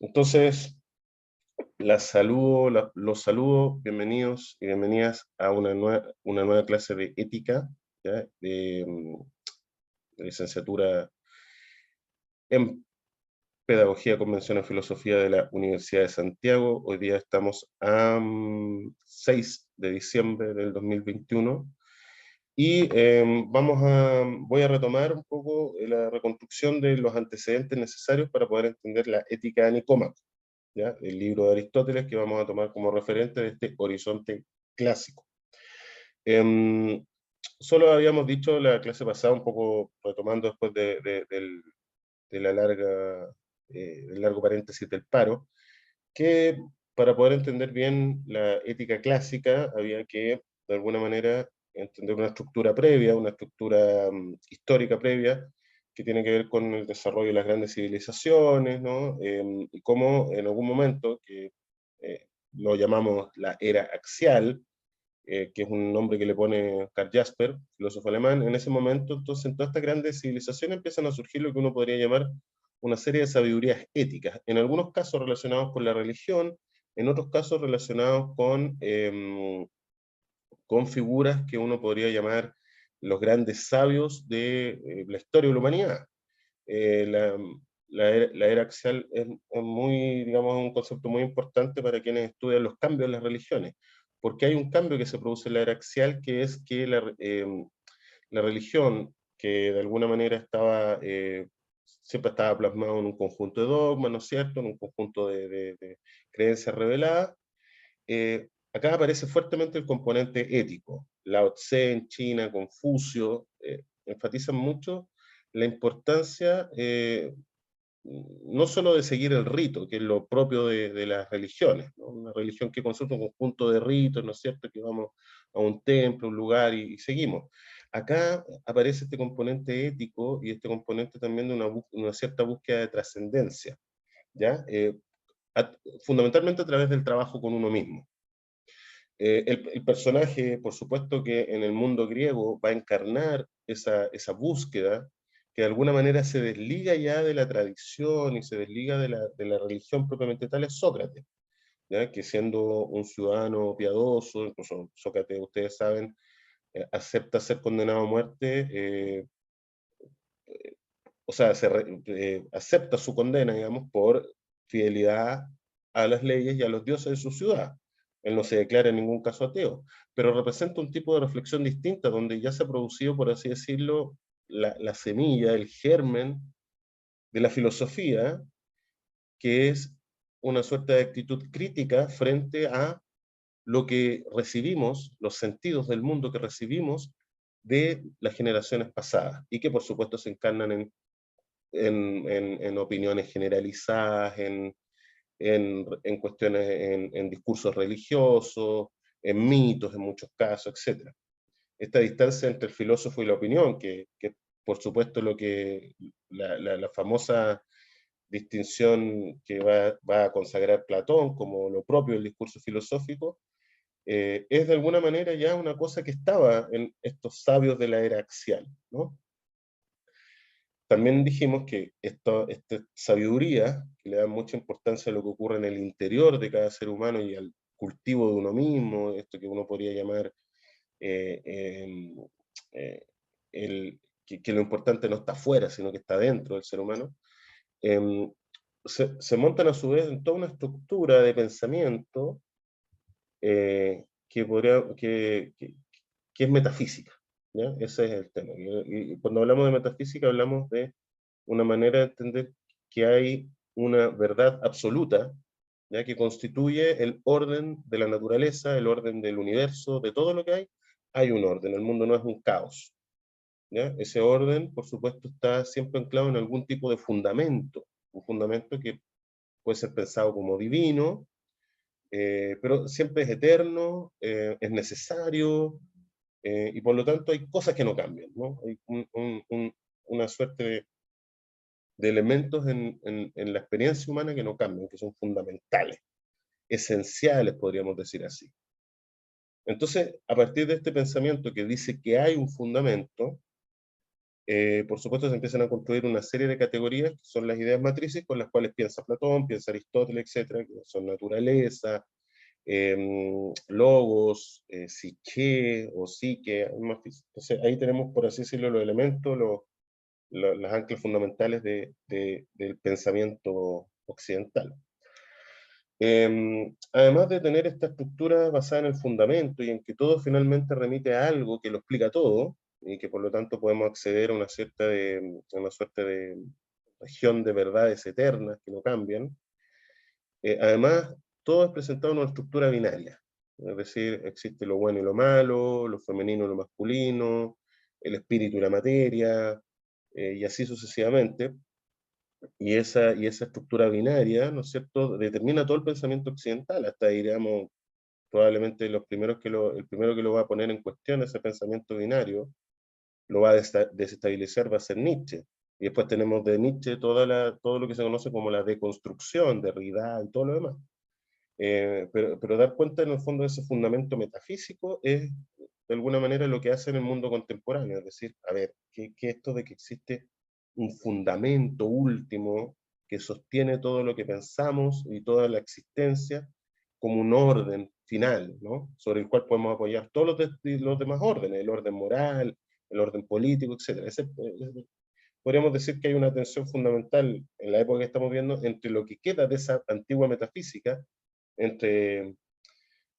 Entonces, los saludo, bienvenidos y bienvenidas a una nueva clase de ética, ¿ya? De licenciatura en Pedagogía, Convención en Filosofía de la Universidad de Santiago. Hoy día estamos a 6 de diciembre del 2021 y voy a retomar un poco la reconstrucción de los antecedentes necesarios para poder entender la ética de Nicómaco, ¿ya? El libro de Aristóteles que vamos a tomar como referente de este horizonte clásico. Em, Solo habíamos dicho la clase pasada, un poco retomando después de la del largo paréntesis del paro, que para poder entender bien la ética clásica había que, de alguna manera, entender una estructura previa, una estructura histórica previa, que tiene que ver con el desarrollo de las grandes civilizaciones, ¿no? Y cómo en algún momento, que lo llamamos la era axial, que es un nombre que le pone Karl Jasper, filósofo alemán, en ese momento, entonces, en todas estas grandes civilizaciones empiezan a surgir lo que uno podría llamar una serie de sabidurías éticas, en algunos casos relacionados con la religión, en otros casos relacionados con figuras que uno podría llamar los grandes sabios de la historia de la humanidad. Eh, la, la era axial es muy, digamos, un concepto muy importante para quienes estudian los cambios en las religiones, porque hay un cambio que se produce en la era axial, que es que la religión, que de alguna manera siempre estaba plasmado en un conjunto de dogmas, ¿no es cierto?, en un conjunto de creencias reveladas, acá aparece fuertemente el componente ético. Lao Tse en China, Confucio, enfatizan mucho la importancia no solo de seguir el rito, que es lo propio de las religiones, ¿no? Una religión que consulta un conjunto de ritos, ¿no es cierto?, que vamos a un templo, un lugar y seguimos. Acá aparece este componente ético y este componente también de una cierta búsqueda de trascendencia, ¿ya? A, Fundamentalmente a través del trabajo con uno mismo. El personaje, por supuesto que en el mundo griego va a encarnar esa búsqueda que de alguna manera se desliga ya de la tradición y se desliga de la religión propiamente tal, es Sócrates, ¿ya? Que siendo un ciudadano piadoso, incluso Sócrates, ustedes saben, acepta ser condenado a muerte, o sea, acepta su condena, digamos, por fidelidad a las leyes y a los dioses de su ciudad. Él no se declara en ningún caso ateo, pero representa un tipo de reflexión distinta, donde ya se ha producido, por así decirlo, la semilla, el germen de la filosofía, que es una suerte de actitud crítica frente a lo que recibimos, los sentidos del mundo que recibimos de las generaciones pasadas, y que por supuesto se encarnan en opiniones generalizadas, en cuestiones, en discursos religiosos, en mitos en muchos casos, etc. Esta distancia entre el filósofo y la opinión, que por supuesto la famosa distinción que va a consagrar Platón como lo propio del discurso filosófico, es de alguna manera ya una cosa que estaba en estos sabios de la era axial, ¿no? También dijimos que esta sabiduría, que le da mucha importancia a lo que ocurre en el interior de cada ser humano y al cultivo de uno mismo, esto que uno podría llamar eh, em, eh, que lo importante no está afuera, sino que está dentro del ser humano, em, se montan a su vez en toda una estructura de pensamiento que, que es metafísica, ¿ya? Ese es el tema. Y cuando hablamos de metafísica hablamos de una manera de entender que hay una verdad absoluta, ¿ya? Que constituye el orden de la naturaleza, el orden del universo, de todo lo que hay un orden, el mundo no es un caos, ¿ya? Ese orden, por supuesto, está siempre anclado en algún tipo de fundamento, un fundamento que puede ser pensado como divino, pero siempre es eterno, es necesario, y por lo tanto hay cosas que no cambian, ¿no? Hay una suerte de elementos en la experiencia humana que no cambian, que son fundamentales, esenciales, podríamos decir así. Entonces, a partir de este pensamiento que dice que hay un fundamento, Por supuesto se empiezan a construir una serie de categorías que son las ideas matrices con las cuales piensa Platón, piensa Aristóteles, etcétera, que son naturaleza, logos, psique o psique. Entonces ahí tenemos, por así decirlo, los elementos, las anclas fundamentales del pensamiento occidental. Además de tener esta estructura basada en el fundamento y en que todo finalmente remite a algo que lo explica todo, y que por lo tanto podemos acceder a a una suerte de región de verdades eternas que no cambian, además todo es presentado en una estructura binaria, es decir, existe lo bueno y lo malo, lo femenino y lo masculino, el espíritu y la materia, y así sucesivamente, y esa estructura binaria, ¿no es cierto?, determina todo el pensamiento occidental, hasta diríamos, probablemente el primero que lo va a poner en cuestión ese pensamiento binario, lo va a desestabilizar, va a ser Nietzsche. Y después tenemos de Nietzsche todo lo que se conoce como la deconstrucción, Derrida y todo lo demás. Pero dar cuenta en el fondo de ese fundamento metafísico es de alguna manera lo que hace en el mundo contemporáneo, es decir, a ver, ¿qué esto de que existe un fundamento último que sostiene todo lo que pensamos y toda la existencia como un orden final, ¿no? Sobre el cual podemos apoyar todos los demás órdenes, el orden moral, el orden político, etc. Podríamos decir que hay una tensión fundamental en la época que estamos viendo entre lo que queda de esa antigua metafísica, entre,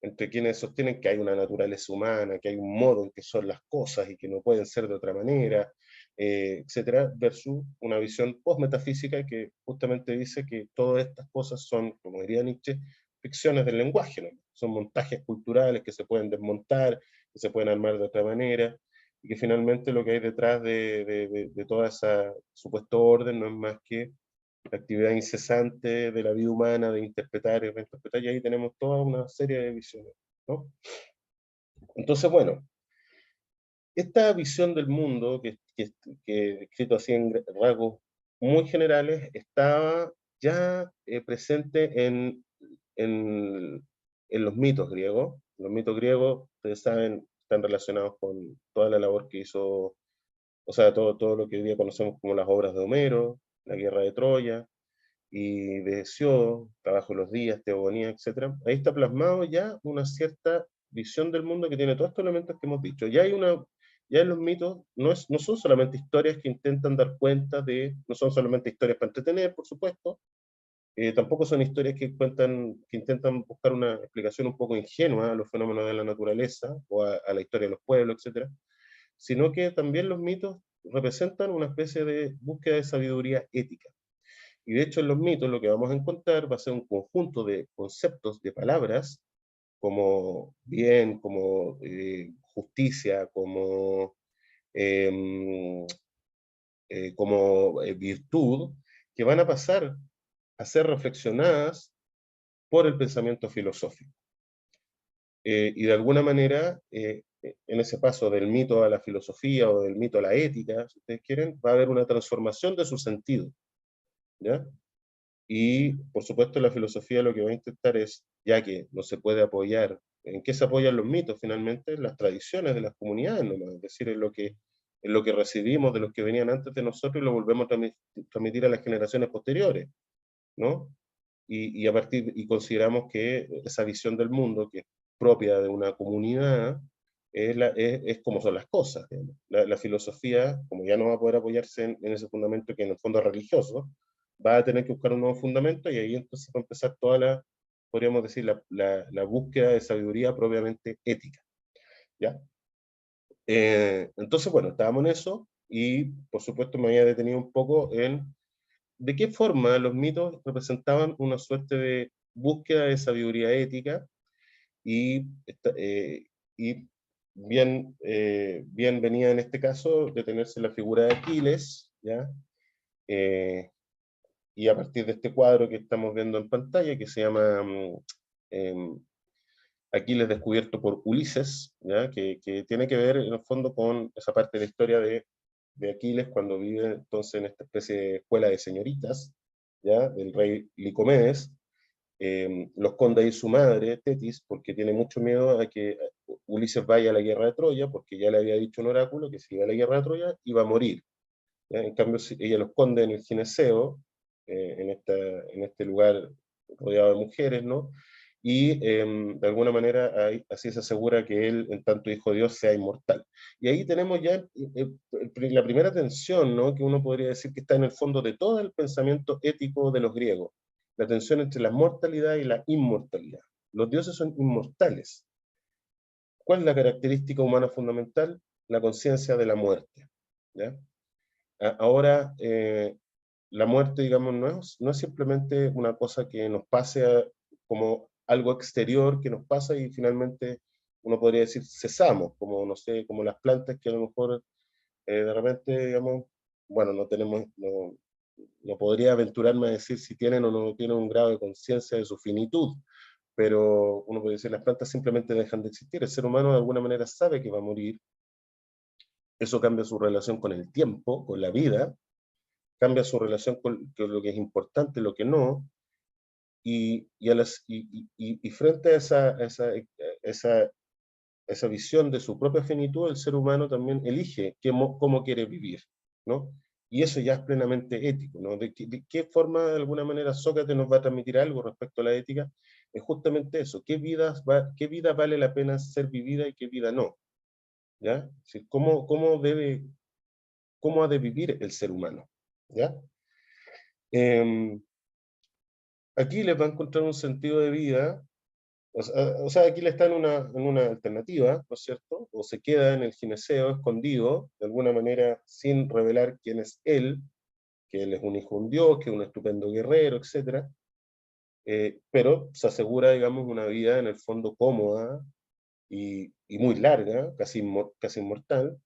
entre quienes sostienen que hay una naturaleza humana, que hay un modo en que son las cosas y que no pueden ser de otra manera, etcétera, versus una visión post-metafísica que justamente dice que todas estas cosas son, como diría Nietzsche, ficciones del lenguaje, ¿no? Son montajes culturales que se pueden desmontar, que se pueden armar de otra manera, y que finalmente lo que hay detrás de toda esa supuesto orden no es más que la actividad incesante de la vida humana, de interpretar y reinterpretar, y ahí tenemos toda una serie de visiones, ¿no? Entonces, bueno, esta visión del mundo, que escrito así en rasgos muy generales, estaba ya presente en los mitos griegos. Los mitos griegos, ustedes saben, están relacionados con toda la labor que hizo, o sea, todo lo que hoy día conocemos como las obras de Homero, la guerra de Troya, y de Hesiodo, Trabajo de los días, Teogonía, etc. Ahí está plasmado ya una cierta visión del mundo que tiene todos estos elementos que hemos dicho. Ya en los mitos no son solamente historias que intentan dar cuenta no son solamente historias para entretener, por supuesto, tampoco son historias que intentan buscar una explicación un poco ingenua a los fenómenos de la naturaleza o a la historia de los pueblos, etc., sino que también los mitos representan una especie de búsqueda de sabiduría ética. Y de hecho en los mitos lo que vamos a encontrar va a ser un conjunto de conceptos, de palabras, como bien, como justicia, eh, como virtud, que van a pasar a ser reflexionadas por el pensamiento filosófico. Y de alguna manera, en ese paso del mito a la filosofía o del mito a la ética, si ustedes quieren, va a haber una transformación de su sentido, ¿ya? Y, por supuesto, la filosofía lo que va a intentar es, ya que no se puede apoyar, ¿en qué se apoyan los mitos finalmente? En las tradiciones de las comunidades, nomás, es decir, en lo que recibimos de los que venían antes de nosotros y lo volvemos a transmitir a las generaciones posteriores, ¿no? Y consideramos que esa visión del mundo, que es propia de una comunidad, es como son las cosas. La filosofía, como ya no va a poder apoyarse en ese fundamento que en el fondo es religioso, va a tener que buscar un nuevo fundamento y ahí entonces va a empezar podríamos decir, la búsqueda de sabiduría propiamente ética. ¿Ya? Entonces, bueno, estábamos en eso y por supuesto me había detenido un poco en de qué forma los mitos representaban una suerte de búsqueda de sabiduría ética y, y bien venía en este caso detenerse en la figura de Aquiles, ¿ya? Eh, y a partir de este cuadro que estamos viendo en pantalla, que se llama em, Aquiles descubierto por Ulises, ¿ya? Que tiene que ver en el fondo con esa parte de la historia de Aquiles cuando vive entonces en esta especie de escuela de señoritas, ¿ya? Del rey Licomedes, lo esconde ahí su madre, Tetis, porque tiene mucho miedo a que Ulises vaya a la guerra de Troya, porque ya le había dicho un oráculo que si iba a la guerra de Troya iba a morir. ¿ya? En cambio, ella lo esconde en el gineceo, en este lugar rodeado de mujeres, ¿no? Y de alguna manera así se asegura que él, en tanto hijo de Dios, sea inmortal. Y ahí tenemos ya la primera tensión, ¿no? Que uno podría decir que está en el fondo de todo el pensamiento ético de los griegos, la tensión entre la mortalidad y la inmortalidad. Los dioses son inmortales. ¿Cuál es la característica humana fundamental? La conciencia de la muerte. ¿Ya? Ahora, la muerte, digamos, no es simplemente una cosa que nos pase como algo exterior que nos pasa y finalmente uno podría decir cesamos, como, no sé, como las plantas que a lo mejor de repente, digamos, bueno, no podría aventurarme a decir si tienen o no tienen un grado de conciencia de su finitud, pero uno puede decir las plantas simplemente dejan de existir. El ser humano de alguna manera sabe que va a morir, eso cambia su relación con el tiempo, con la vida, cambia su relación con lo que es importante, lo que no, y frente a esa visión de su propia finitud, el ser humano también elige cómo quiere vivir, ¿no? Y eso ya es plenamente ético, ¿no? De qué forma, de alguna manera, Sócrates nos va a transmitir algo respecto a la ética, es justamente eso, qué vida vale la pena ser vivida y qué vida no, ¿ya? Es decir, cómo ha de vivir el ser humano, ¿ya? Eh, Aquí les va a encontrar un sentido de vida, o sea, aquí le está en una alternativa, ¿no es cierto? O se queda en el gineceo escondido, de alguna manera, sin revelar quién es él, que él es un hijo de un dios, que es un estupendo guerrero, etcétera, pero se asegura, digamos, una vida en el fondo cómoda y muy larga, casi inmortal,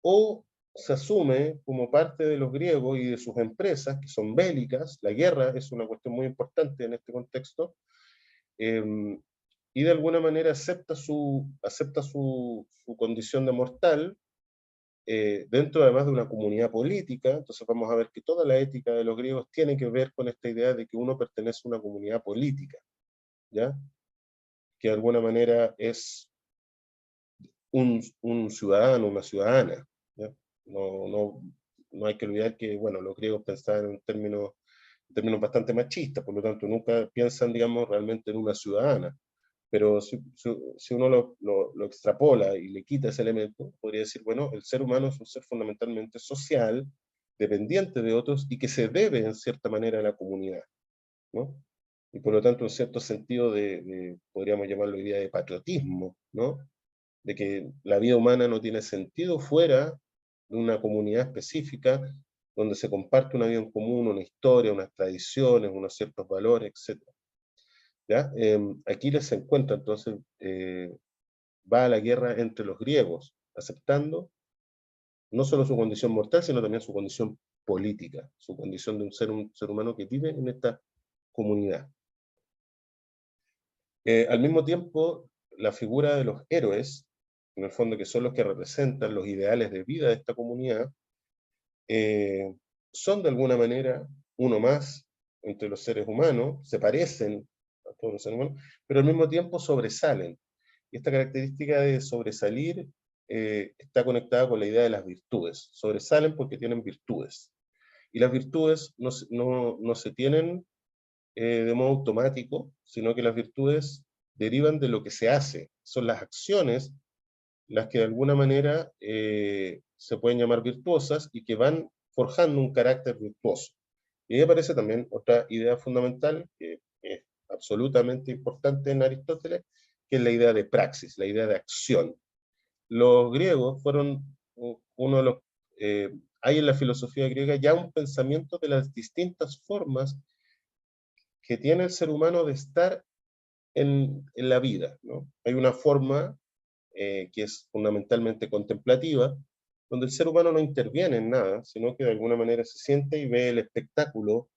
o se asume como parte de los griegos y de sus empresas, que son bélicas, la guerra es una cuestión muy importante en este contexto, eh, y de alguna manera acepta su condición de mortal, dentro además de una comunidad política. Entonces vamos a ver que toda la ética de los griegos tiene que ver con esta idea de que uno pertenece a una comunidad política, ¿ya? Que de alguna manera es un ciudadano, una ciudadana, ¿ya? No, no, no hay que olvidar que, bueno, los griegos pensaban en términos bastante machistas, por lo tanto nunca piensan, digamos, realmente en una ciudadana. Pero si uno lo extrapola y le quita ese elemento, podría decir, bueno, el ser humano es un ser fundamentalmente social, dependiente de otros y que se debe en cierta manera a la comunidad, ¿no? Y por lo tanto, en cierto sentido podríamos llamarlo idea de patriotismo, ¿no? De que la vida humana no tiene sentido fuera de una comunidad específica donde se comparte una vida en común, una historia, unas tradiciones, unos ciertos valores, etc. ¿Ya? Aquiles se encuentra entonces, va a la guerra entre los griegos, aceptando no solo su condición mortal, sino también su condición política, su condición de un ser humano que vive en esta comunidad. Al mismo tiempo, la figura de los héroes, en el fondo que son los que representan los ideales de vida de esta comunidad, eh, son de alguna manera uno más entre los seres humanos, se parecen a todos los seres humanos, pero al mismo tiempo sobresalen. Y esta característica de sobresalir está conectada con la idea de las virtudes. Sobresalen porque tienen virtudes. Y las virtudes no se tienen de modo automático, sino que las virtudes derivan de lo que se hace. Son las acciones las que de alguna manera se pueden llamar virtuosas y que van forjando un carácter virtuoso. Y ahí aparece también otra idea fundamental que es absolutamente importante en Aristóteles, que es la idea de praxis, la idea de acción. Los griegos fueron uno de los... hay en la filosofía griega ya un pensamiento de las distintas formas que tiene el ser humano de estar en la vida, ¿no? Hay una forma que es fundamentalmente contemplativa, donde el ser humano no interviene en nada, sino que de alguna manera se siente y ve el espectáculo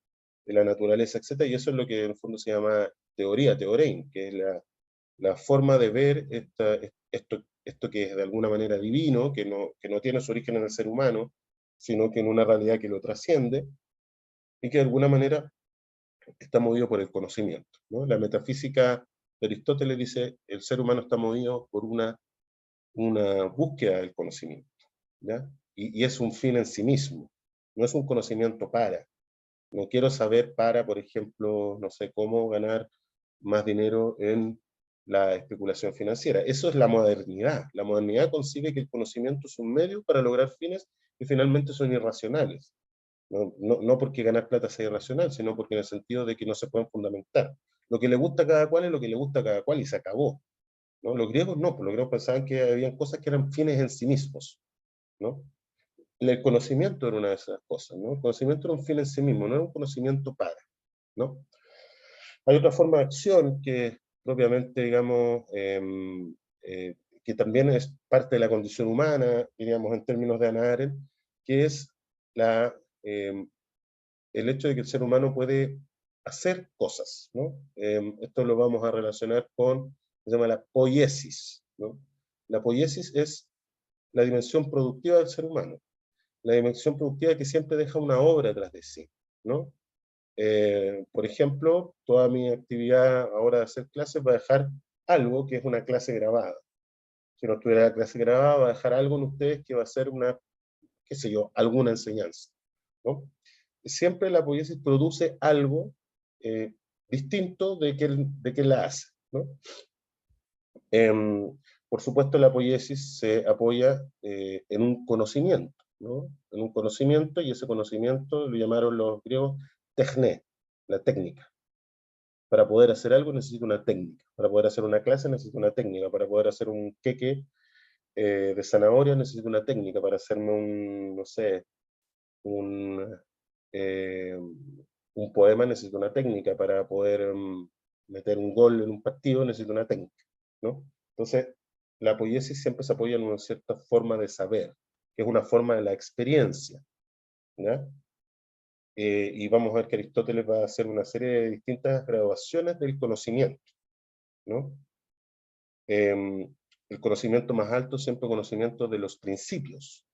de la naturaleza, etc. Y eso es lo que en el fondo se llama teoría, teorein, que es la forma de ver esto que es de alguna manera divino, que no tiene su origen en el ser humano, sino que en una realidad que lo trasciende, y que de alguna manera está movido por el conocimiento, ¿no? La metafísica de Aristóteles dice, el ser humano está movido por una búsqueda del conocimiento, ¿ya? Y es un fin en sí mismo. no es un conocimiento para. No quiero saber para, por ejemplo, no sé, cómo ganar más dinero en la especulación financiera. Eso es la modernidad. La modernidad concibe que el conocimiento es un medio para lograr fines que finalmente son irracionales. No porque ganar plata sea irracional, sino porque en el sentido de que no se pueden fundamentar. Lo que le gusta a cada cual es lo que le gusta a cada cual y se acabó, ¿no? Los griegos no, pues los griegos pensaban que había cosas que eran fines en sí mismos, ¿no? El conocimiento era una de esas cosas, ¿no? El conocimiento era un fin en sí mismo, no era un conocimiento para, ¿no? Hay otra forma de acción que propiamente, digamos, que también es parte de la condición humana, diríamos en términos de Hannah Arendt, que es la, eh, el hecho de que el ser humano puede hacer cosas, ¿no? Esto lo vamos a relacionar con, se llama la poiesis, ¿no? La poiesis es la dimensión productiva del ser humano, la dimensión productiva que siempre deja una obra tras de sí, ¿no? Por ejemplo, toda mi actividad ahora de hacer clases va a dejar algo que es una clase grabada. Si no tuviera la clase grabada, va a dejar algo en ustedes que va a ser una, qué sé yo, alguna enseñanza, ¿no? Siempre la poiesis produce algo eh, distinto de quien la hace, ¿no? Por supuesto, la poiesis se apoya en un conocimiento, ¿no? En un conocimiento, y ese conocimiento lo llamaron los griegos techné, la técnica. Para poder hacer algo necesito una técnica. Para poder hacer una clase necesito una técnica. Para poder hacer un queque de zanahoria necesito una técnica. Para hacerme un, no sé, un, eh, un poema necesito una técnica. Para poder meter un gol en un partido necesito una técnica, ¿no? Entonces, la poiesis siempre se apoya en una cierta forma de saber, que es una forma de la experiencia, ¿ya? Y vamos a ver que Aristóteles va a hacer una serie de distintas graduaciones del conocimiento, ¿no? El conocimiento más alto es siempre conocimiento de los principios,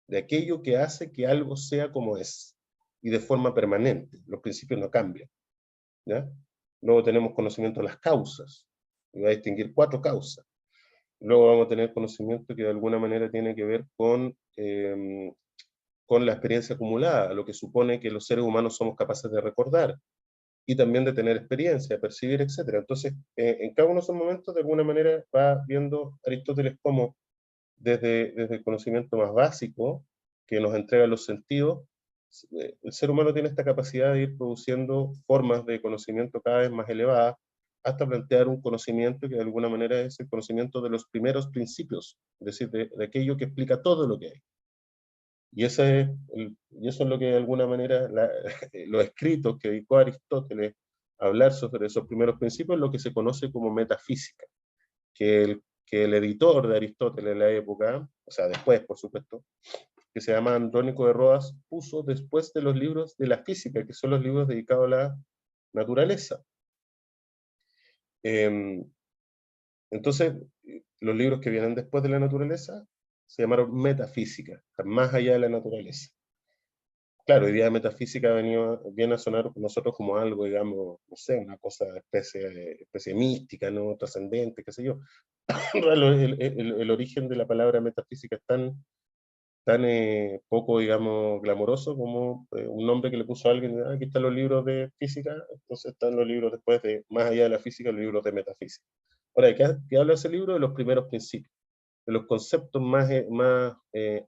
de aquello que hace que algo sea como es, y de forma permanente. Los principios no cambian, ¿ya? Luego tenemos conocimiento de las causas, y va a distinguir 4 causas. Luego vamos a tener conocimiento que de alguna manera tiene que ver con la experiencia acumulada, lo que supone que los seres humanos somos capaces de recordar, y también de tener experiencia, percibir, etcétera. Entonces, en cada uno de esos momentos, de alguna manera, va viendo Aristóteles como desde el conocimiento más básico, que nos entrega los sentidos, el ser humano tiene esta capacidad de ir produciendo formas de conocimiento cada vez más elevadas, hasta plantear un conocimiento que de alguna manera es el conocimiento de los primeros principios, es decir, de aquello que explica todo lo que hay. Y eso es lo que de alguna manera los escritos que dedicó Aristóteles a hablar sobre esos primeros principios es lo que se conoce como metafísica, que el editor de Aristóteles en la época, o sea, después, por supuesto, que se llama Andrónico de Rodas, puso después de los libros de la física, que son los libros dedicados a la naturaleza. Eh, entonces, los libros que vienen después de la naturaleza se llamaron metafísica, más allá de la naturaleza. Claro, hoy día metafísica viene a sonar nosotros como algo, digamos, no sé, una cosa, especie mística, ¿no? Trascendente, qué sé yo. El origen de la palabra metafísica es tan poco, digamos, glamoroso como un nombre que le puso a alguien, "Ah, aquí están los libros de física, entonces están los libros después de, más allá de la física, los libros de metafísica". Ahora, ¿qué habla ese libro? De los primeros principios, de los conceptos más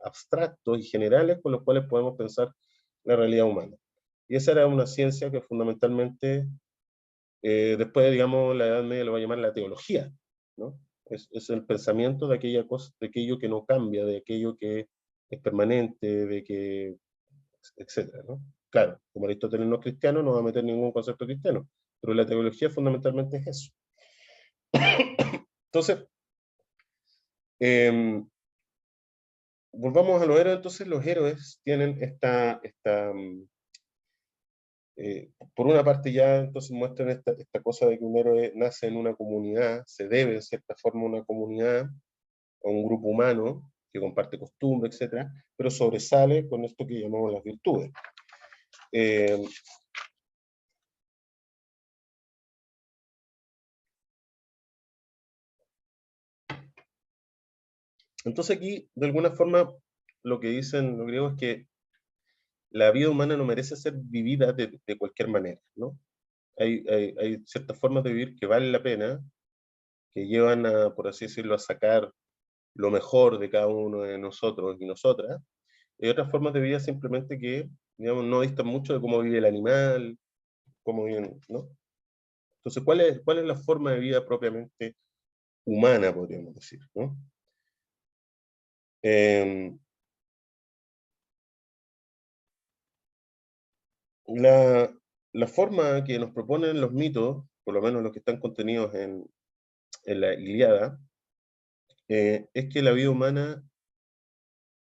abstractos y generales con los cuales podemos pensar la realidad humana. Y esa era una ciencia que fundamentalmente, después, digamos, la Edad Media lo va a llamar la teología, ¿no? Es el pensamiento de aquella cosa, de aquello que no cambia, de aquello que es permanente, de que, etcétera, ¿no? Claro, como Aristóteles no es cristiano, no va a meter ningún concepto cristiano, pero la teología fundamentalmente es eso. Entonces, eh, volvamos a los héroes. Entonces los héroes tienen por una parte ya entonces muestran esta cosa de que un héroe nace en una comunidad, se debe en cierta forma a una comunidad, a un grupo humano que comparte costumbres, etcétera, pero sobresale con esto que llamamos las virtudes. Eh, entonces aquí, de alguna forma, lo que dicen los griegos es que la vida humana no merece ser vivida de cualquier manera, ¿no? Hay ciertas formas de vivir que valen la pena, que llevan a, por así decirlo, a sacar lo mejor de cada uno de nosotros y nosotras, y otras formas de vida simplemente que, digamos, no distan mucho de cómo vive el animal, cómo viven, ¿no? Entonces, cuál es la forma de vida propiamente humana, podríamos decir, ¿no? Eh, la, la forma que nos proponen los mitos, por lo menos los que están contenidos en la Ilíada, es que la vida humana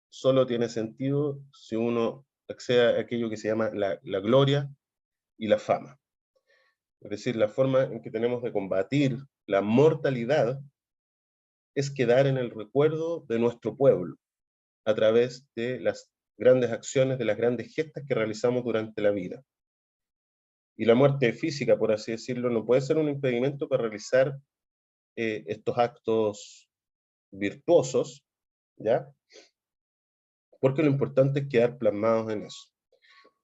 solo tiene sentido si uno accede a aquello que se llama la gloria y la fama. Es decir, la forma en que tenemos de combatir la mortalidad es quedar en el recuerdo de nuestro pueblo a través de las grandes acciones, de las grandes gestas que realizamos durante la vida. Y la muerte física, por así decirlo, no puede ser un impedimento para realizar estos actos virtuosos, ¿ya? Porque lo importante es quedar plasmados en eso.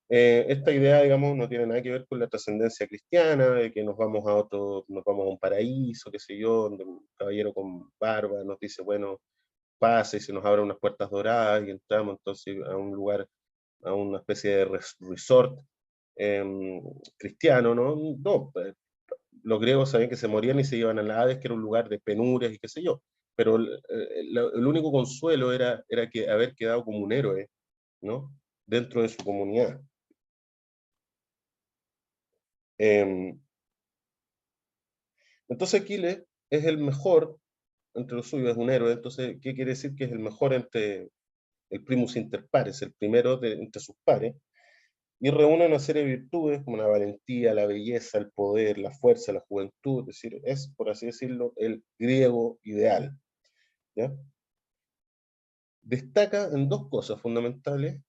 Esta idea, digamos, no tiene nada que ver con la trascendencia cristiana, de que nos vamos a un paraíso, qué sé yo, donde un caballero con barba nos dice, bueno, pase y se nos abren unas puertas doradas y entramos entonces a un lugar, a una especie de resort cristiano, ¿no? No, los griegos sabían que se morían y se iban a la Hades, que era un lugar de penurias y qué sé yo, pero el único consuelo era que haber quedado como un héroe, ¿no? Dentro de su comunidad. Eh, entonces Aquiles es el mejor entre los suyos, es un héroe, entonces, ¿qué quiere decir? Que es el mejor entre el primus inter pares, el primero entre sus pares, y reúne una serie de virtudes como la valentía, la belleza, el poder, la fuerza, la juventud, es decir, es, por así decirlo, el griego ideal, ¿ya? Destaca en dos cosas fundamentales,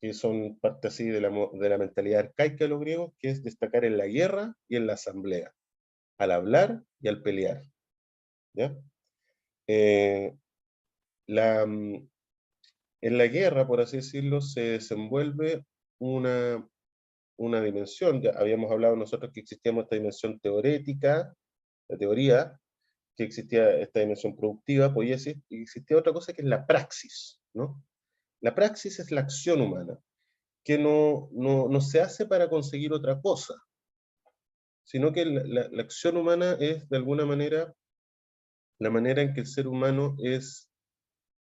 que son parte así de la mentalidad arcaica de los griegos, que es destacar en la guerra y en la asamblea, al hablar y al pelear, ¿ya? Eh, la, mm, en la guerra, por así decirlo, se desenvuelve una, una dimensión, ya habíamos hablado nosotros que existía esta dimensión teorética, la teoría, que existía esta dimensión productiva, poiesis, y existía otra cosa que es la praxis, ¿no? La praxis es la acción humana, que no se hace para conseguir otra cosa, sino que la acción humana es, de alguna manera, la manera en que el ser humano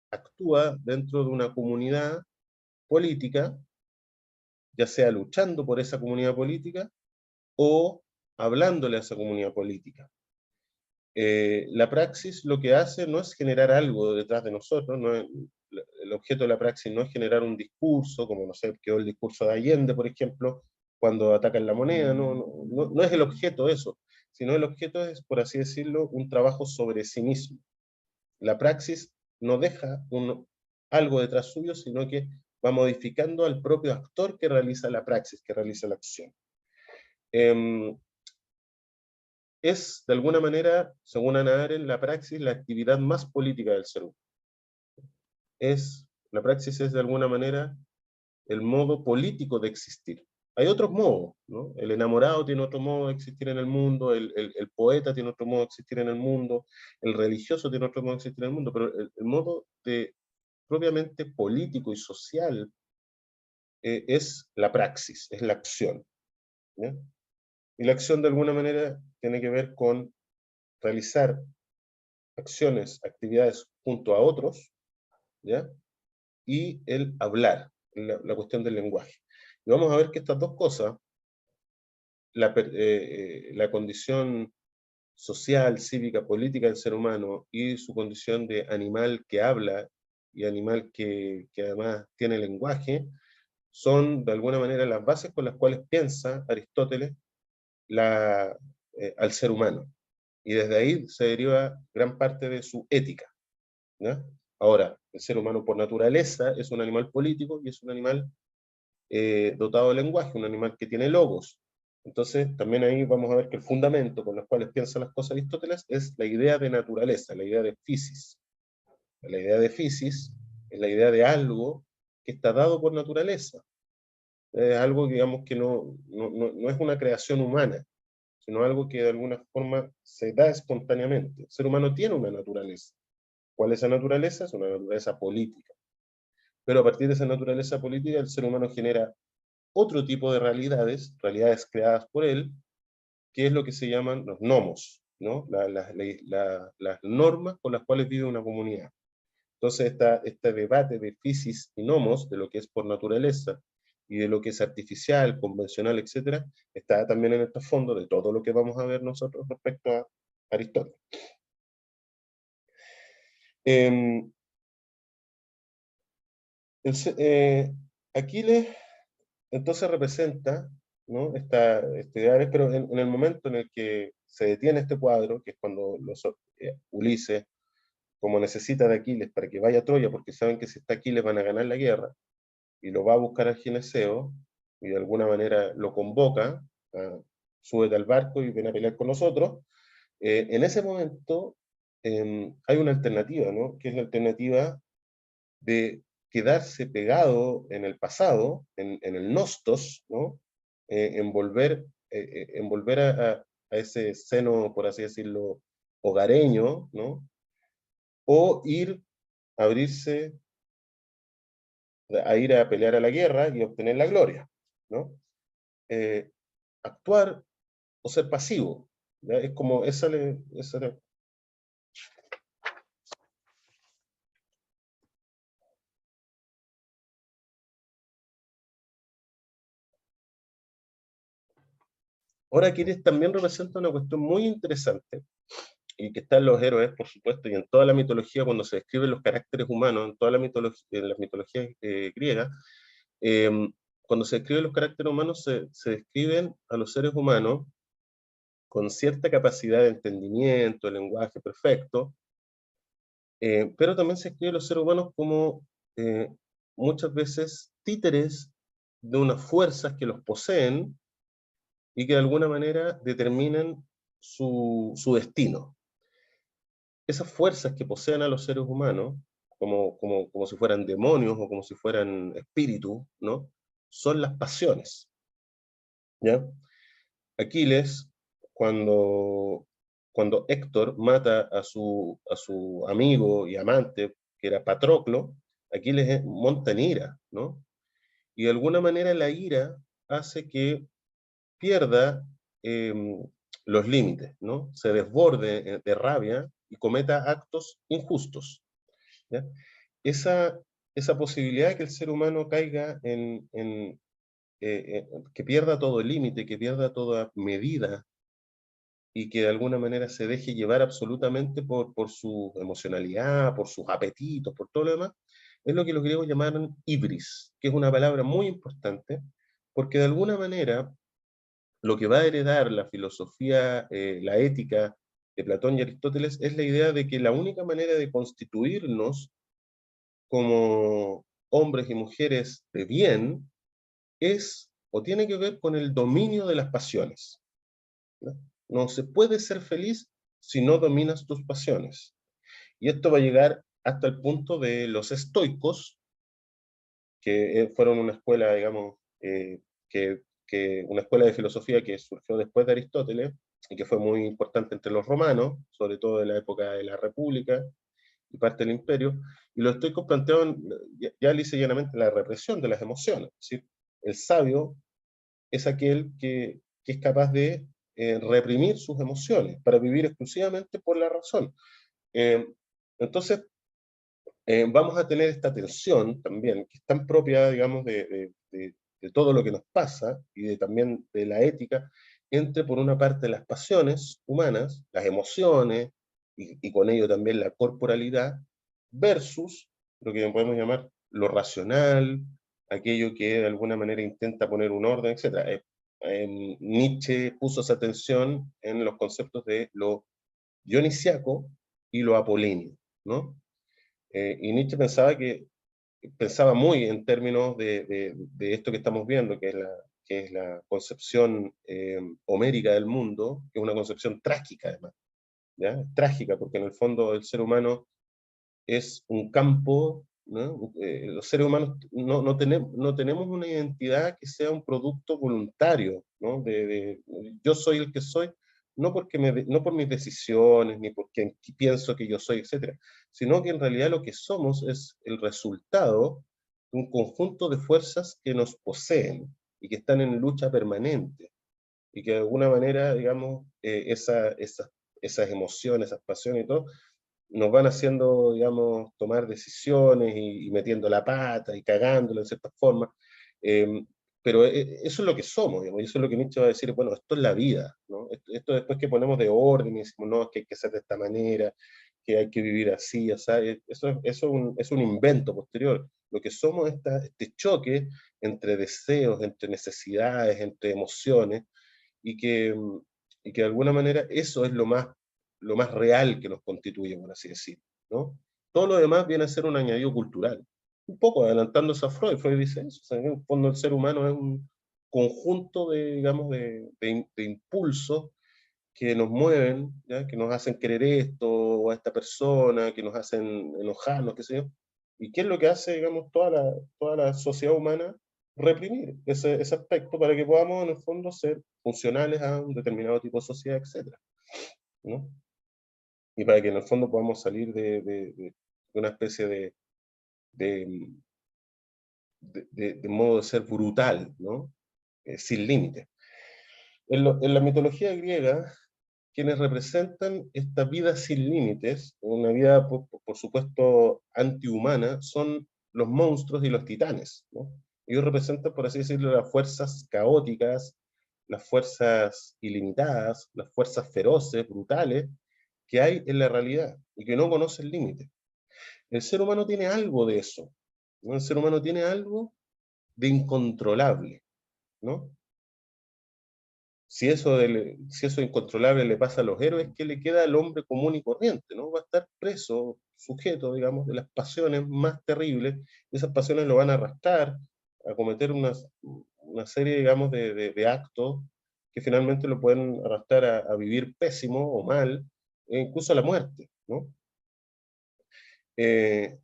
actúa dentro de una comunidad política, ya sea luchando por esa comunidad política o hablándole a esa comunidad política. La praxis lo que hace no es generar algo detrás de nosotros, el objeto de la praxis no es generar un discurso, como no sé, quedó el discurso de Allende, por ejemplo, cuando atacan la moneda, no es el objeto eso, sino el objeto es, por así decirlo, un trabajo sobre sí mismo. La praxis no deja algo detrás suyo, sino que va modificando al propio actor que realiza la praxis, que realiza la acción. Eh, es, de alguna manera, según Hannah Arendt, la praxis la actividad más política del ser humano. La praxis es, de alguna manera, el modo político de existir. Hay otros modos, ¿no? El enamorado tiene otro modo de existir en el mundo, el poeta tiene otro modo de existir en el mundo, el religioso tiene otro modo de existir en el mundo, pero el modo propiamente político y social es la praxis, es la acción, ¿ya? Y la acción, de alguna manera, tiene que ver con realizar acciones, actividades junto a otros, ¿ya? Y el hablar, la cuestión del lenguaje. Y vamos a ver que estas dos cosas, la condición social, cívica, política del ser humano y su condición de animal que habla y animal que además tiene lenguaje, son de alguna manera las bases con las cuales piensa Aristóteles al ser humano. Y desde ahí se deriva gran parte de su ética, ¿ya? Ahora, el ser humano por naturaleza es un animal político y es un animal dotado de lenguaje, un animal que tiene logos. Entonces, también ahí vamos a ver que el fundamento con los cuales piensa las cosas Aristóteles es la idea de naturaleza, la idea de physis. La idea de physis es la idea de algo que está dado por naturaleza. Es algo, digamos, que no es una creación humana, sino algo que de alguna forma se da espontáneamente. El ser humano tiene una naturaleza. ¿Cuál es esa naturaleza? Es una naturaleza política. Pero a partir de esa naturaleza política, el ser humano genera otro tipo de realidades, realidades creadas por él, que es lo que se llaman los nomos, ¿no? Las normas con las cuales vive una comunidad. Entonces, este debate de physis y nomos, de lo que es por naturaleza, y de lo que es artificial, convencional, etcétera, está también en este fondo de todo lo que vamos a ver nosotros respecto a Aristóteles. Eh, Aquiles entonces representa, ¿no? Este ideal, pero en el momento en el que se detiene este cuadro, que es cuando Ulises, como necesita de Aquiles para que vaya a Troya, porque saben que si está Aquiles van a ganar la guerra, y lo va a buscar al gineceo, y de alguna manera lo convoca, súbete al barco y ven a pelear con nosotros, en ese momento hay una alternativa, ¿no? Que es la alternativa de quedarse pegado en el pasado, en el nostos, ¿no? En volver a ese seno, por así decirlo, hogareño, ¿no? O abrirse a ir a pelear a la guerra y obtener la gloria, ¿no? Eh, Actuar o ser pasivo, ¿ya? Es como Ahora Aquiles también representa una cuestión muy interesante, y que está en los héroes, por supuesto, y en toda la mitología, cuando se describen los caracteres humanos, en toda la mitología, en las mitologías griegas, eh, cuando se describen los caracteres humanos, se describen a los seres humanos con cierta capacidad de entendimiento, de lenguaje perfecto, pero también se describen los seres humanos como eh, muchas veces títeres de unas fuerzas que los poseen y que de alguna manera determinan su destino. Esas fuerzas que poseen a los seres humanos, como si fueran demonios o como si fueran espíritus, ¿no? Son las pasiones, ¿ya? Aquiles, cuando Héctor mata a su amigo y amante, que era Patroclo, Aquiles monta en ira, ¿no? Y de alguna manera la ira hace que pierda eh, los límites, ¿no? Se desborde de rabia y cometa actos injustos, ¿ya? Esa, esa posibilidad de que el ser humano caiga que pierda todo el límite, que pierda toda medida y que de alguna manera se deje llevar absolutamente por su emocionalidad, por sus apetitos, por todo lo demás, es lo que los griegos llamaron ibris, que es una palabra muy importante, porque de alguna manera lo que va a heredar la filosofía, la ética de Platón y Aristóteles es la idea de que la única manera de constituirnos como hombres y mujeres de bien es o tiene que ver con el dominio de las pasiones, ¿no? No se puede ser feliz si no dominas tus pasiones. Y esto va a llegar hasta el punto de los estoicos, que fueron una escuela, digamos, una escuela de filosofía que surgió después de Aristóteles y que fue muy importante entre los romanos, sobre todo en la época de la República y parte del Imperio, y los estoicos planteaban ya lisa y llanamente la represión de las emociones. Es decir, el sabio es aquel que es capaz de reprimir sus emociones para vivir exclusivamente por la razón. Eh, entonces, vamos a tener esta tensión también, que es tan propia, digamos, de todo lo que nos pasa y también de la ética, entre por una parte las pasiones humanas, las emociones, y con ello también la corporalidad, versus lo que podemos llamar lo racional, aquello que de alguna manera intenta poner un orden, etc. Nietzsche puso esa tensión en los conceptos de lo dionisiaco y lo apolíneo, ¿no? Y Nietzsche pensaba muy en términos de esto que estamos viendo, que es la concepción homérica del mundo, que es una concepción trágica además, ¿ya? Trágica, porque en el fondo el ser humano es un campo ¿no? Los seres humanos no tenemos una identidad que sea un producto voluntario, ¿no? Yo soy el que soy, no por mis decisiones, ni porque pienso que yo soy, etcétera, sino que en realidad lo que somos es el resultado de un conjunto de fuerzas que nos poseen y que están en lucha permanente, y que de alguna manera, digamos, esas emociones, esas pasiones y todo, nos van haciendo, digamos, tomar decisiones y metiendo la pata y cagándolo en cierta forma. Eh, pero eso es lo que somos, digamos, y eso es lo que Nietzsche va a decir, bueno, esto es la vida, ¿no? Esto después que ponemos de orden y decimos, no, es que hay que ser de esta manera, que hay que vivir así, o sea, es un invento posterior. Lo que somos es este choque entre deseos, entre necesidades, entre emociones, y que, y que de alguna manera eso es lo más real que nos constituye, por así decirlo, ¿no? Todo lo demás viene a ser un añadido cultural. Un poco adelantándose a Freud, Freud dice eso, o sea, en el fondo el ser humano es un conjunto de, digamos, de impulsos que nos mueven, ¿ya? Que nos hacen querer esto o a esta persona, que nos hacen enojarnos, qué sé yo. ¿Y qué es lo que hace, digamos, toda la sociedad humana? Reprimir ese aspecto para que podamos, en el fondo, ser funcionales a un determinado tipo de sociedad, etcétera, ¿no? Y para que en el fondo podamos salir de una especie de, de modo de ser brutal, ¿no? Sin límite. En la mitología griega, quienes representan esta vida sin límites, una vida, por supuesto, antihumana, son los monstruos y los titanes, ¿no? Ellos representan, por así decirlo, las fuerzas caóticas, las fuerzas ilimitadas, las fuerzas feroces, brutales, que hay en la realidad y que no conocen límites. El ser humano tiene algo de eso, ¿no? El ser humano tiene algo de incontrolable, ¿no? Si eso incontrolable le pasa a los héroes, ¿qué le queda al hombre común y corriente? ¿No? Va a estar preso, sujeto, digamos, de las pasiones más terribles, y esas pasiones lo van a arrastrar a cometer una serie, digamos, de actos que finalmente lo pueden arrastrar a vivir pésimo o mal, e incluso a la muerte, ¿no? Eh,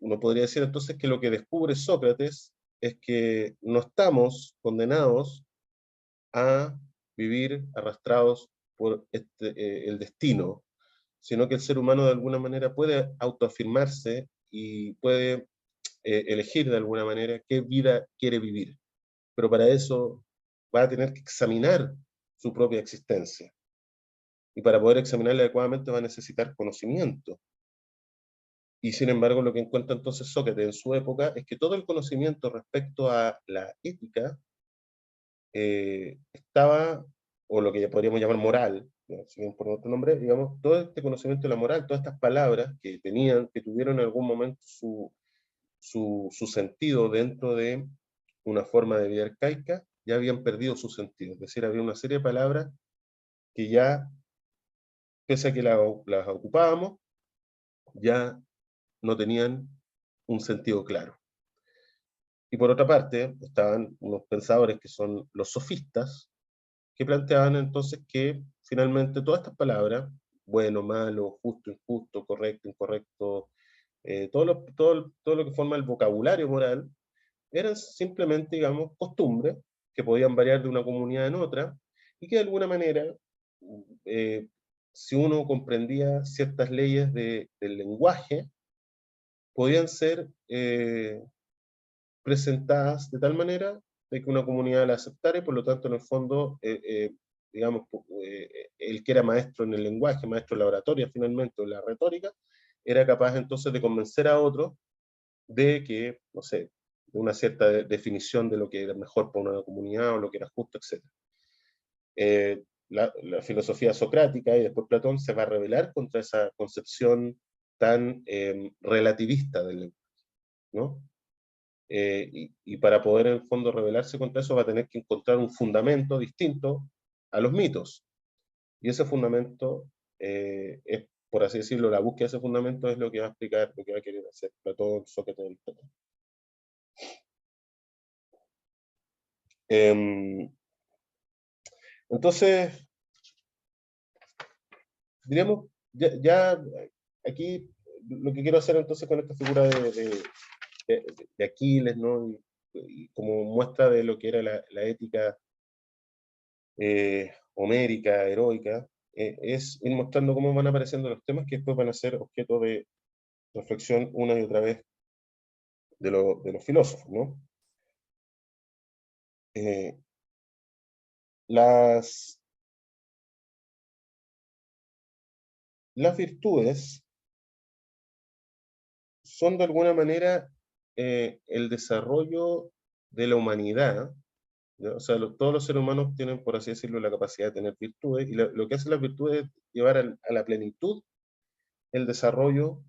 Uno podría decir entonces que lo que descubre Sócrates es que no estamos condenados a vivir arrastrados por el destino, sino que el ser humano de alguna manera puede autoafirmarse y puede elegir de alguna manera qué vida quiere vivir. Pero para eso va a tener que examinar su propia existencia. Y para poder examinarla adecuadamente va a necesitar conocimiento. Y sin embargo, lo que encuentra entonces Sócrates en su época es que todo el conocimiento respecto a la ética estaba, o lo que ya podríamos llamar moral, si bien por otro nombre, digamos, todo este conocimiento de la moral, todas estas palabras que tenían, que tuvieron en algún momento su sentido dentro de una forma de vida arcaica, ya habían perdido su sentido. Es decir, había una serie de palabras que ya, pese a que las ocupábamos, ya no tenían un sentido claro. Y por otra parte, estaban unos pensadores que son los sofistas, que planteaban entonces que finalmente todas estas palabras, bueno, malo, justo, injusto, correcto, incorrecto, todo lo que forma el vocabulario moral, eran simplemente, digamos, costumbres que podían variar de una comunidad en otra y que de alguna manera, eh, si uno comprendía ciertas leyes del lenguaje, podían ser presentadas de tal manera de que una comunidad la aceptara y por lo tanto en el fondo, digamos, el que era maestro en el lenguaje, maestro en la oratoria finalmente, o en la retórica, era capaz entonces de convencer a otros de que, no sé, de una cierta definición de lo que era mejor para una comunidad o lo que era justo, etc. La filosofía socrática y después Platón se va a rebelar contra esa concepción tan relativista del lenguaje, ¿no? Y para poder en el fondo rebelarse contra eso va a tener que encontrar un fundamento distinto a los mitos. Y ese fundamento es, por así decirlo, la búsqueda de ese fundamento es lo que va a explicar, lo que va a querer hacer Platón, Sócrates y Platón. Entonces, diríamos, ya aquí lo que quiero hacer entonces con esta figura de Aquiles, ¿no? Y como muestra de lo que era la ética homérica, heroica, es ir mostrando cómo van apareciendo los temas que después van a ser objeto de reflexión una y otra vez de los filósofos, ¿no? Eh, las, las virtudes son de alguna manera el desarrollo de la humanidad, ¿no? O sea, todos los seres humanos tienen, por así decirlo, la capacidad de tener virtudes, y lo que hacen las virtudes es llevar a la plenitud el desarrollo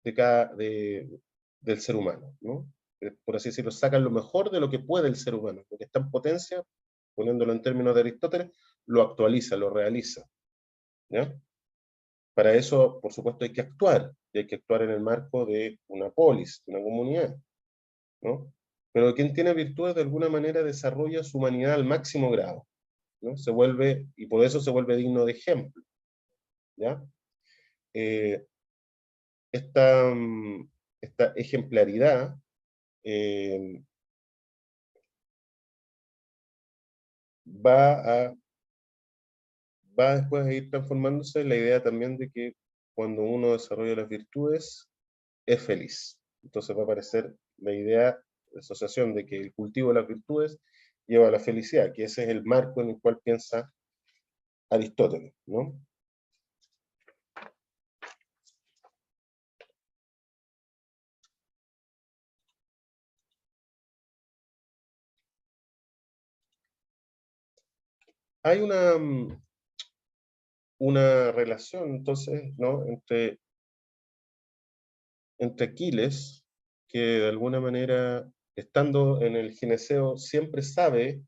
del ser humano, ¿no? Por así decirlo, sacan lo mejor de lo que puede el ser humano, lo que está en potencia, poniéndolo en términos de Aristóteles, lo actualiza, lo realiza, ¿ya? Para eso, por supuesto, hay que actuar, y hay que actuar en el marco de una polis, de una comunidad, ¿no? Pero quien tiene virtudes de alguna manera desarrolla su humanidad al máximo grado, ¿no? Se vuelve, y por eso se vuelve digno de ejemplo, ¿ya? Eh, esta, esta ejemplaridad eh, va a, va después a ir transformándose en la idea también de que cuando uno desarrolla las virtudes, es feliz. Entonces va a aparecer la idea de asociación de que el cultivo de las virtudes lleva a la felicidad, que ese es el marco en el cual piensa Aristóteles, ¿no? Hay una relación, entonces, ¿no? Entre Aquiles, que de alguna manera, estando en el gineceo, siempre sabe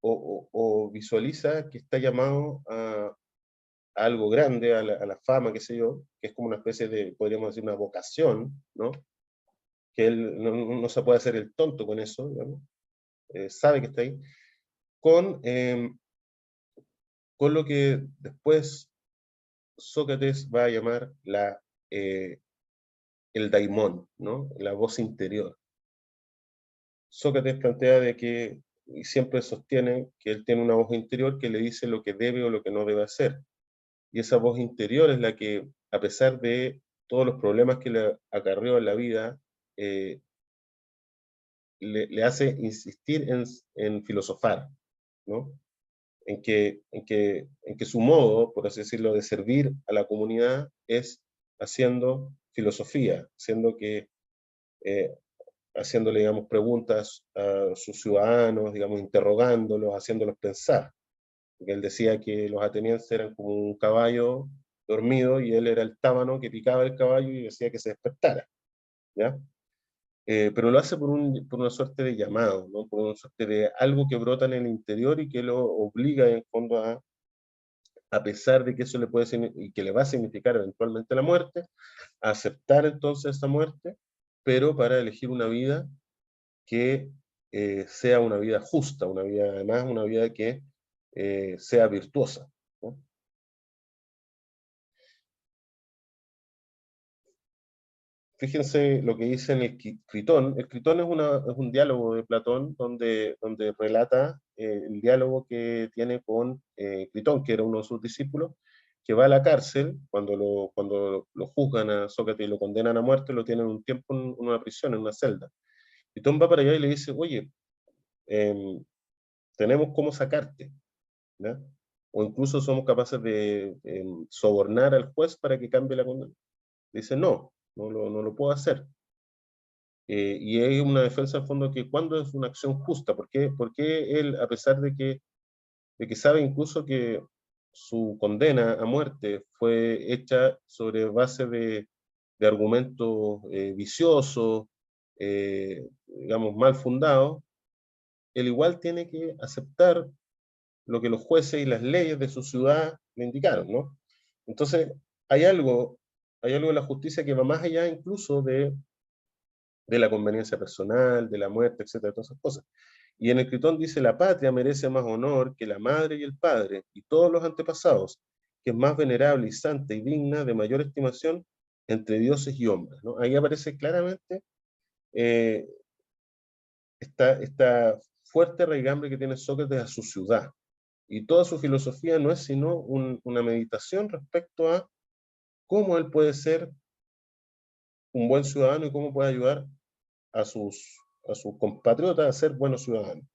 o visualiza que está llamado a algo grande, a la fama, qué sé yo, que es como una especie de, podríamos decir, una vocación, ¿no? Que él no se puede hacer el tonto con eso, digamos, sabe que está ahí, con, eh, con lo que después Sócrates va a llamar el daimón, ¿no? La voz interior. Sócrates plantea de que, y siempre sostiene que él tiene una voz interior que le dice lo que debe o lo que no debe hacer. Y esa voz interior es la que, a pesar de todos los problemas que le acarreó en la vida, eh, le hace insistir en filosofar, ¿no? En que su modo, por así decirlo, de servir a la comunidad es haciendo filosofía, eh, haciéndole, digamos, preguntas a sus ciudadanos, digamos, interrogándolos, haciéndolos pensar. Porque él decía que los atenienses eran como un caballo dormido y él era el tábano que picaba el caballo y decía que se despertara, ¿ya? Pero lo hace por una suerte de llamado, ¿no? Por una suerte de algo que brota en el interior y que lo obliga en fondo a pesar de que eso le puede y que le va a significar eventualmente la muerte, a aceptar entonces esa muerte, pero para elegir una vida que sea una vida justa, una vida, además, una vida que sea virtuosa, ¿no? Fíjense lo que dice en el Critón. El Critón es un diálogo de Platón donde relata el diálogo que tiene con Critón, que era uno de sus discípulos, que va a la cárcel cuando lo juzgan a Sócrates y lo condenan a muerte, lo tienen un tiempo en una prisión, en una celda. Critón va para allá y le dice, oye, em, tenemos cómo sacarte, ¿ya? O incluso somos capaces de sobornar al juez para que cambie la condena. Dice, no lo puedo hacer. Y es una defensa al fondo que cuando es una acción justa, ¿por qué él, a pesar de que sabe incluso que su condena a muerte fue hecha sobre base de argumentos viciosos, digamos, mal fundados, él igual tiene que aceptar lo que los jueces y las leyes de su ciudad le indicaron, ¿no? Entonces, hay algo, hay algo de la justicia que va más allá incluso de la conveniencia personal, de la muerte, etcétera, todas esas cosas. Y en el Critón dice, la patria merece más honor que la madre y el padre y todos los antepasados, que es más venerable y santa y digna de mayor estimación entre dioses y hombres, ¿no? Ahí aparece claramente eh, esta fuerte raigambre que tiene Sócrates a su ciudad. Y toda su filosofía no es sino una meditación respecto a cómo él puede ser un buen ciudadano y cómo puede ayudar a sus compatriotas a ser buenos ciudadanos.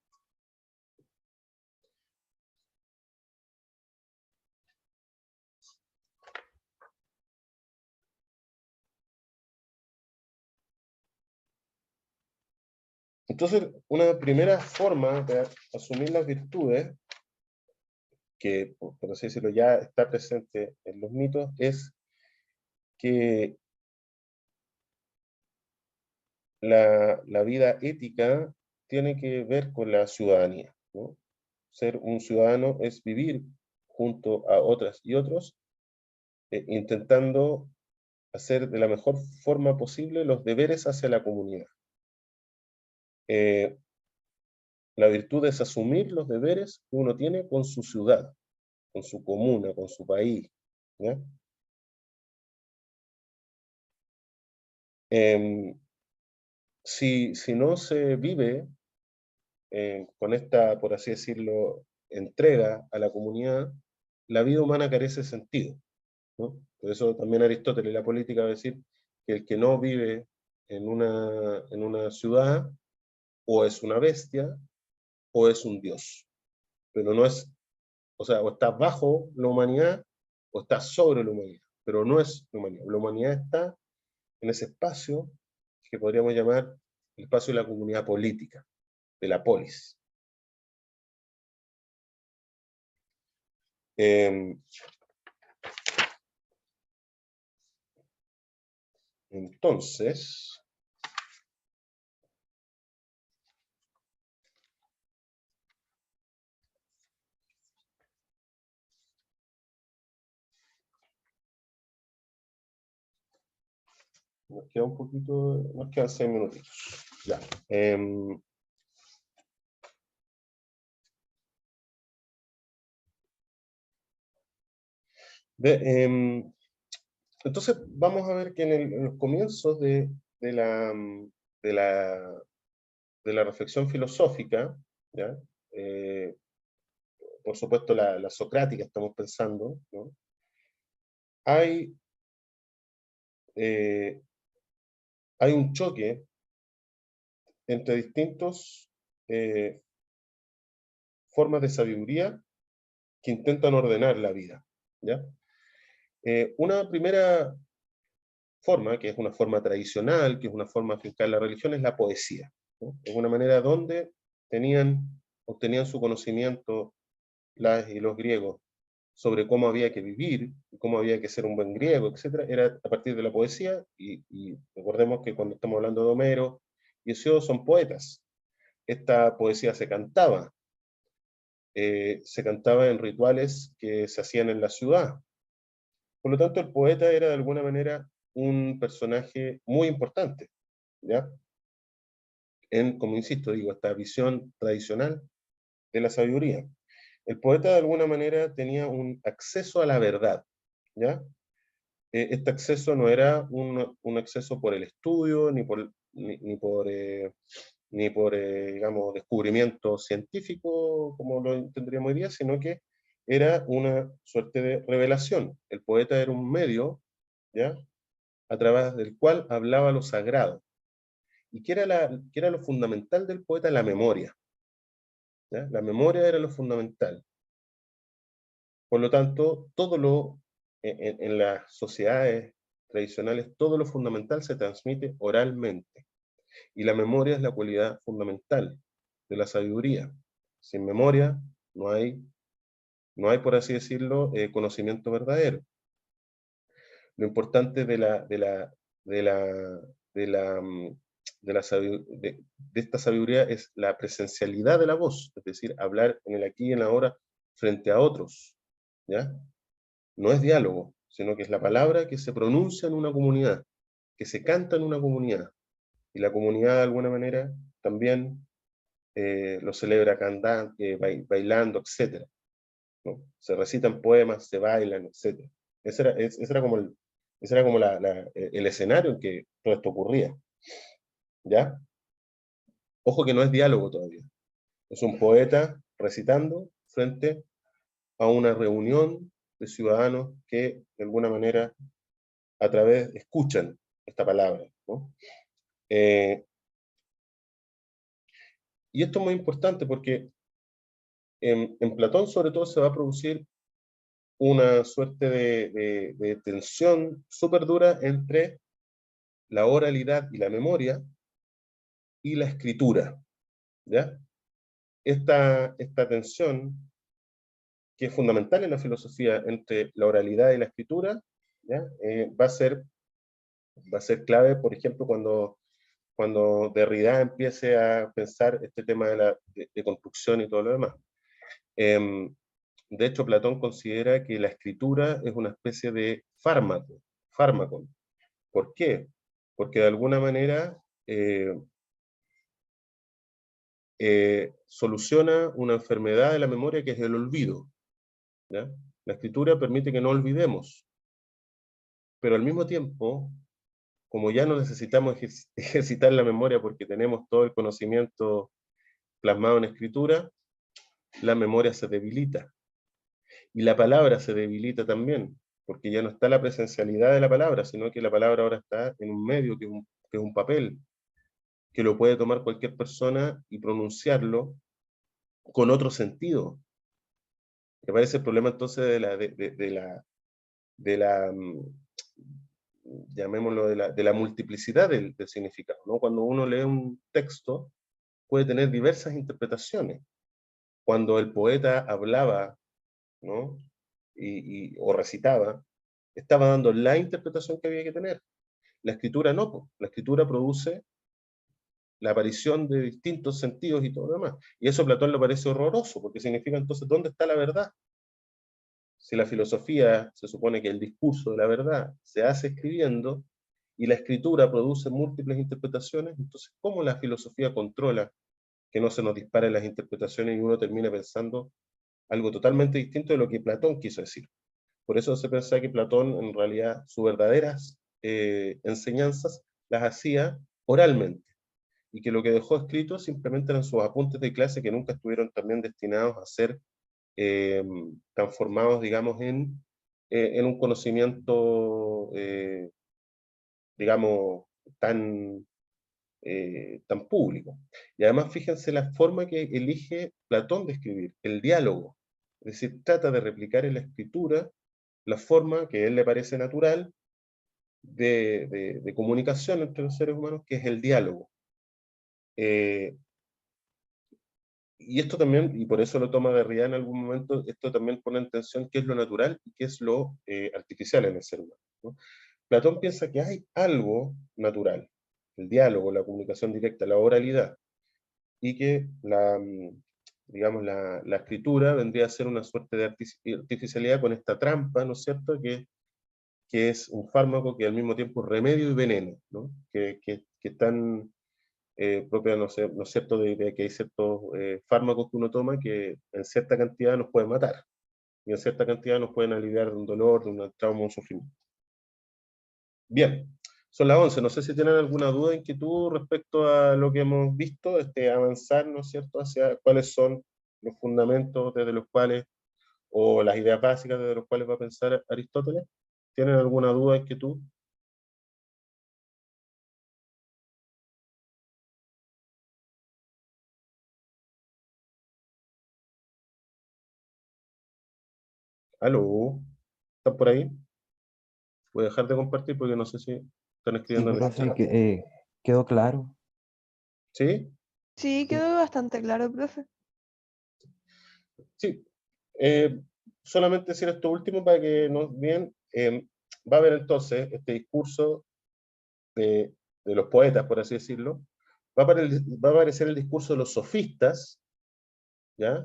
Entonces, una primera forma de asumir las virtudes, que por así decirlo ya está presente en los mitos, es que la vida ética tiene que ver con la ciudadanía, ¿no? Ser un ciudadano es vivir junto a otras y otros, intentando hacer de la mejor forma posible los deberes hacia la comunidad. Eh, la virtud es asumir los deberes que uno tiene con su ciudad, con su comuna, con su país, ¿ya? Si no se vive con esta, por así decirlo, entrega a la comunidad, la vida humana carece de sentido, ¿no? Por eso también Aristóteles, la política, va a decir que el que no vive en una ciudad o es una bestia o es un dios, pero no es, o sea, o está bajo la humanidad o está sobre la humanidad, pero no es la humanidad. La humanidad está en ese espacio que podríamos llamar el espacio de la comunidad política, de la polis. Eh, entonces, nos queda un poquito, nos quedan 6 minutitos. Ya. De, entonces, vamos a ver que en los comienzos de la, de la, de la reflexión filosófica, ¿ya? Eh, por supuesto la socrática estamos pensando, ¿no? Hay, eh, hay un choque entre distintos formas de sabiduría que intentan ordenar la vida, ¿ya? Una primera forma, que es una forma tradicional, que es una forma fiscal de la religión, es la poesía, ¿no? Es una manera donde obtenían su conocimiento las y los griegos sobre cómo había que vivir, cómo había que ser un buen griego, etcétera, era a partir de la poesía, y recordemos que cuando estamos hablando de Homero y Hesíodo son poetas. Esta poesía se cantaba en rituales que se hacían en la ciudad. Por lo tanto, el poeta era de alguna manera un personaje muy importante, ¿ya? Como insisto, digo, esta visión tradicional de la sabiduría. El poeta de alguna manera tenía un acceso a la verdad, ¿ya? Este acceso no era un acceso por el estudio, ni por digamos, descubrimiento científico, como lo entenderíamos hoy día, sino que era una suerte de revelación. El poeta era un medio, ¿ya? A través del cual hablaba lo sagrado. ¿Y qué era lo fundamental del poeta? La memoria, ¿ya? La memoria era lo fundamental. Por lo tanto, en las sociedades tradicionales, todo lo fundamental se transmite oralmente. Y la memoria es la cualidad fundamental de la sabiduría. Sin memoria no hay, por así decirlo, conocimiento verdadero. Lo importante de la, de la, mm, de esta sabiduría es la presencialidad de la voz, es decir, hablar en el aquí y en la ahora frente a otros, ¿ya? No es diálogo, sino que es la palabra que se pronuncia en una comunidad, que se canta en una comunidad, y la comunidad de alguna manera también lo celebra cantando, bailando, etc. ¿no? Se recitan poemas, se bailan, etc. Ese era como el escenario en que todo esto ocurría, ¿ya? Ojo que no es diálogo todavía. Es un poeta recitando frente a una reunión de ciudadanos que, de alguna manera, a través, escuchan esta palabra, ¿no? Y esto es muy importante porque en Platón, sobre todo, se va a producir una suerte de tensión súper dura entre la oralidad y la memoria y la escritura, ¿ya? Esta tensión, que es fundamental en la filosofía entre la oralidad y la escritura, ¿ya? Va a ser clave, por ejemplo, cuando Derrida empiece a pensar este tema de construcción y todo lo demás. De hecho, Platón considera que la escritura es una especie de fármaco. ¿Por qué? Porque de alguna manera soluciona una enfermedad de la memoria que es el olvido, ¿ya? La escritura permite que no olvidemos, pero al mismo tiempo, como ya no necesitamos ejercitar la memoria porque tenemos todo el conocimiento plasmado en escritura, la memoria se debilita. Y la palabra se debilita también, porque ya no está la presencialidad de la palabra, sino que la palabra ahora está en un medio que es un papel, que lo puede tomar cualquier persona y pronunciarlo con otro sentido. Me parece el problema entonces de la llamémoslo, de la multiplicidad del significado, ¿no? Cuando uno lee un texto, puede tener diversas interpretaciones. Cuando el poeta hablaba, ¿no? O recitaba, estaba dando la interpretación que había que tener. La escritura no, la escritura produce la aparición de distintos sentidos y todo lo demás. Y eso a Platón le parece horroroso, porque significa entonces, ¿dónde está la verdad? Si la filosofía se supone que el discurso de la verdad se hace escribiendo y la escritura produce múltiples interpretaciones, entonces, ¿cómo la filosofía controla que no se nos disparen las interpretaciones y uno termine pensando algo totalmente distinto de lo que Platón quiso decir? Por eso se pensaba que Platón, en realidad, sus verdaderas enseñanzas las hacía oralmente, y que lo que dejó escrito simplemente eran sus apuntes de clase que nunca estuvieron también destinados a ser eh, transformados, digamos, en un conocimiento, digamos, tan público. Y además, fíjense la forma que elige Platón de escribir, el diálogo. Es decir, trata de replicar en la escritura la forma que a él le parece natural de comunicación entre los seres humanos, que es el diálogo. Eh, y esto también, y por eso lo toma Derrida en algún momento, esto también pone en tensión qué es lo natural y qué es lo artificial en el ser humano, ¿no? Platón piensa que hay algo natural, el diálogo, la comunicación directa, la oralidad, y que digamos, la escritura vendría a ser una suerte de artificialidad con esta trampa, ¿no es cierto?, que es un fármaco que al mismo tiempo es remedio y veneno, ¿no? Que están propia, ¿no es cierto?, de que hay ciertos fármacos que uno toma que en cierta cantidad nos pueden matar, y en cierta cantidad nos pueden aliviar de un dolor, de un trauma, un sufrimiento. Bien, son las 11. No sé si tienen alguna duda, inquietud respecto a lo que hemos visto, avanzar, ¿no es cierto?, hacia cuáles son los fundamentos desde los cuales, o las ideas básicas desde los cuales va a pensar Aristóteles. ¿Tienen alguna duda, inquietud? ¿Aló? ¿Están por ahí? Voy a dejar de compartir porque no sé si están Sí, escribiendo en el profe, chat. quedó claro. ¿Sí? Sí, quedó bastante claro, profe. Sí. Eh, Solamente decir esto último para que nos vean. Va a haber entonces este discurso de los poetas, por así decirlo. Va a aparecer el discurso de los sofistas, ¿ya?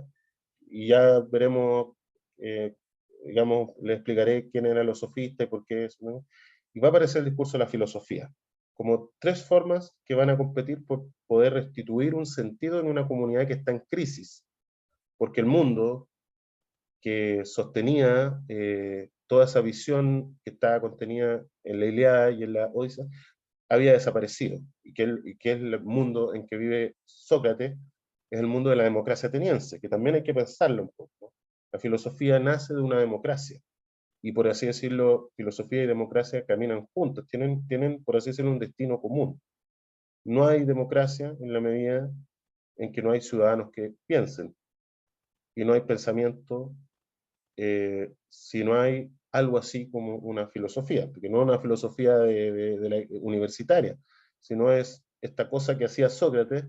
Y ya veremos, eh, digamos, le explicaré quién eran los sofistas y por qué eso, ¿no? Y va a aparecer el discurso de la filosofía, como tres formas que van a competir por poder restituir un sentido en una comunidad que está en crisis, porque el mundo que sostenía toda esa visión que estaba contenida en la Ilíada y en la Odisea, había desaparecido, y que el mundo en que vive Sócrates es el mundo de la democracia ateniense, que también hay que pensarlo un poco, ¿no? La filosofía nace de una democracia, y por así decirlo, filosofía y democracia caminan juntos, tienen por así decirlo, un destino común. No hay democracia en la medida en que no hay ciudadanos que piensen, y no hay pensamiento si no hay algo así como una filosofía, porque no una filosofía de la universitaria, sino es esta cosa que hacía Sócrates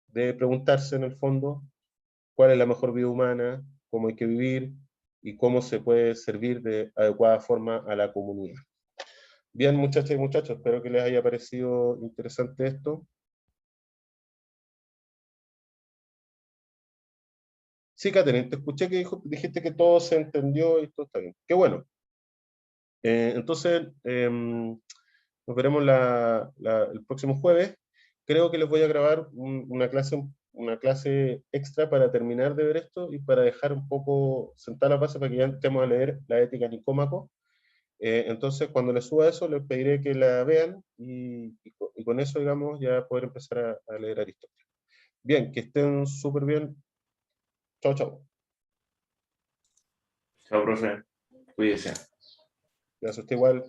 de preguntarse en el fondo cuál es la mejor vida humana, cómo hay que vivir y cómo se puede servir de adecuada forma a la comunidad. Bien, muchachas y muchachos, espero que les haya parecido interesante esto. Sí, Catherine, te escuché que dijiste que todo se entendió y todo está bien. Qué bueno. Entonces, nos veremos el próximo jueves. Creo que les voy a grabar una clase extra para terminar de ver esto y para dejar un poco sentada la base para que ya entremos a leer la Ética Nicómaco. Entonces, cuando les suba eso, les pediré que la vean y con eso, digamos, ya poder empezar a leer Aristóteles. Bien, que estén súper bien. Chao, chao. Chao, profe. Cuídese. Gracias a usted igual.